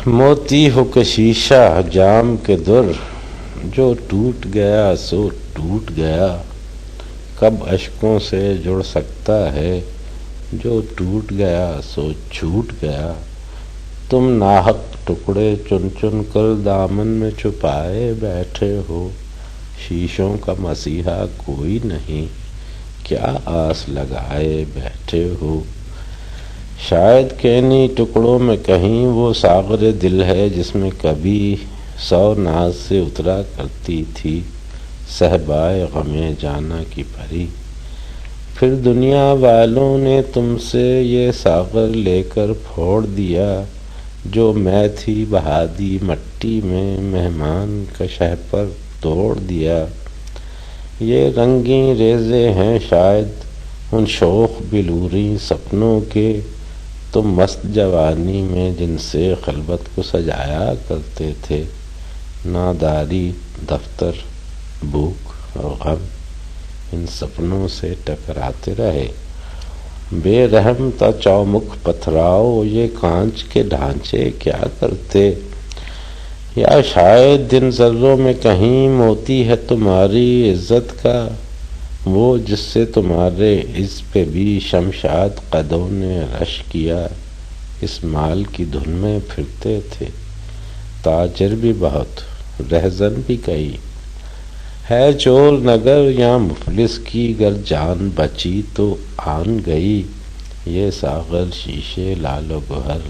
موتی ہو کہ شیشہ جام کے در، جو ٹوٹ گیا سو ٹوٹ گیا، کب اشکوں سے جڑ سکتا ہے، جو ٹوٹ گیا سو چھوٹ گیا۔ تم ناحق ٹکڑے چن چن کر دامن میں چھپائے بیٹھے ہو، شیشوں کا مسیحا کوئی نہیں، کیا آس لگائے بیٹھے ہو۔ شاید کہ انہی ٹکڑوں میں کہیں وہ ساغر دل ہے جس میں کبھی 100 ناز سے اترا کرتی تھی صہبائے غم جانا کی پری۔ پھر دنیا والوں نے تم سے یہ ساغر لے کر پھوڑ دیا، جو میں تھی بہا دی مٹی میں مہمان کا شہپر توڑ دیا۔ یہ رنگیں ریزے ہیں شاید ان شوخ بلوری سپنوں کے، تم مست جوانی میں جن سے خلوت کو سجایا کرتے تھے۔ ناداری، دفتر، بھوک اور غم ان سپنوں سے ٹکراتے رہے۔ بے رحم تا چومکھ پتھراؤ، یہ کانچ کے ڈھانچے کیا کرتے۔ یا شاید جن ذروں میں کہیں موتی ہے تمہاری عزت کا، وہ جس سے تمہارے عز پہ بھی شمشاد قدوں نے رش کیا۔ اس مال کی دھن میں پھرتے تھے تاجر بھی بہت، رہزن بھی کئی۔ ہے چور نگر یا مفلس کی گر جان بچی تو آن گئی۔ یہ ساغر شیشے لعل و گہر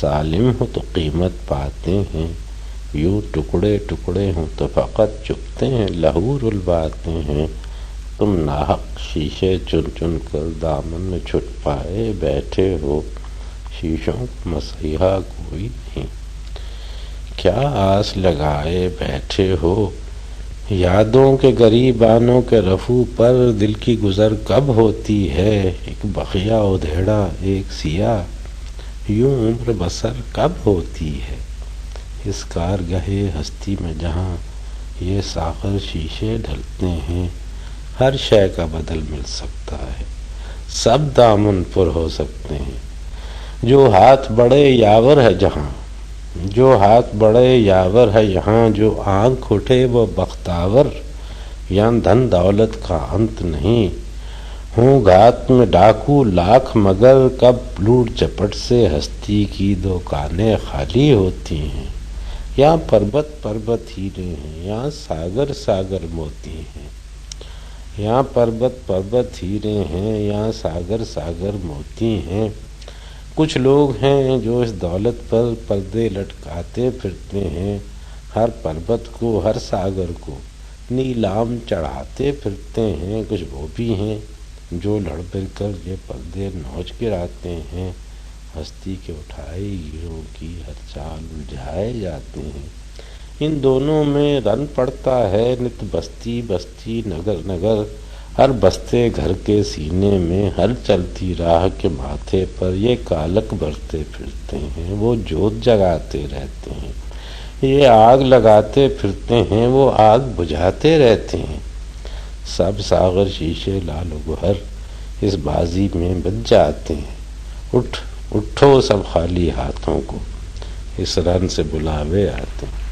سالم ہو تو قیمت پاتے ہیں، یوں ٹکڑے ٹکڑے ہوں تو فقط چبھتے ہیں، لہو رلواتے ہیں۔ تم ناحق شیشے چن چن کر دامن میں چھپائے بیٹھے ہو، شیشوں کا مسیحا کوئی نہیں، کیا آس لگائے بیٹھے ہو۔ یادوں کے گریبانوں کے رفو پر دل کی گزر کب ہوتی ہے، ایک بخیا ادھیڑا ایک سیاہ، یوں عمر بسر کب ہوتی ہے۔ اس کارگہِ ہستی میں جہاں یہ ساغر شیشے ڈھلتے ہیں، ہر شے کا بدل مل سکتا ہے، سب دامن پر ہو سکتے ہیں۔ جو ہاتھ بڑے یاور ہے جہاں، جو ہاتھ بڑے یاور ہے یہاں، جو آنکھ اٹھے وہ بختاور، یہاں دھن دولت کا انت نہیں۔ ہوں گھات میں ڈاکو لاکھ مگر، کب لوٹ جھپٹ سے ہستی کی دکانیں خالی ہوتی ہیں۔ یہاں پربت پربت ہیرے ہیں، یہاں ساگر ساگر موتی ہیں۔ یہاں پربت پربت ہیرے ہیں، یہاں ساگر ساگر موتی ہیں۔ کچھ لوگ ہیں جو اس دولت پر پردے لٹکاتے پھرتے ہیں، ہر پربت کو ہر ساگر کو نیلام چڑھاتے پھرتے ہیں۔ کچھ وہ بھی ہیں جو لڑ بڑھ کر یہ پردے نوچ گراتے ہیں، ہستی کے اٹھائے گیروں کی ہر چال الجھائے جاتے ہیں۔ ان دونوں میں رن پڑتا ہے نت بستی بستی نگر نگر، ہر بستے گھر کے سینے میں، ہر چلتی راہ کے ماتھے پر یہ کالک برتے پھرتے ہیں، وہ جوت جگاتے رہتے ہیں۔ یہ آگ لگاتے پھرتے ہیں، وہ آگ بجھاتے رہتے ہیں۔ سب ساغر شیشے لعل و گہر اس بازی میں بچ جاتے ہیں۔ اٹھو سب خالی ہاتھوں کو، اس رن سے بلاوے آتے ہیں۔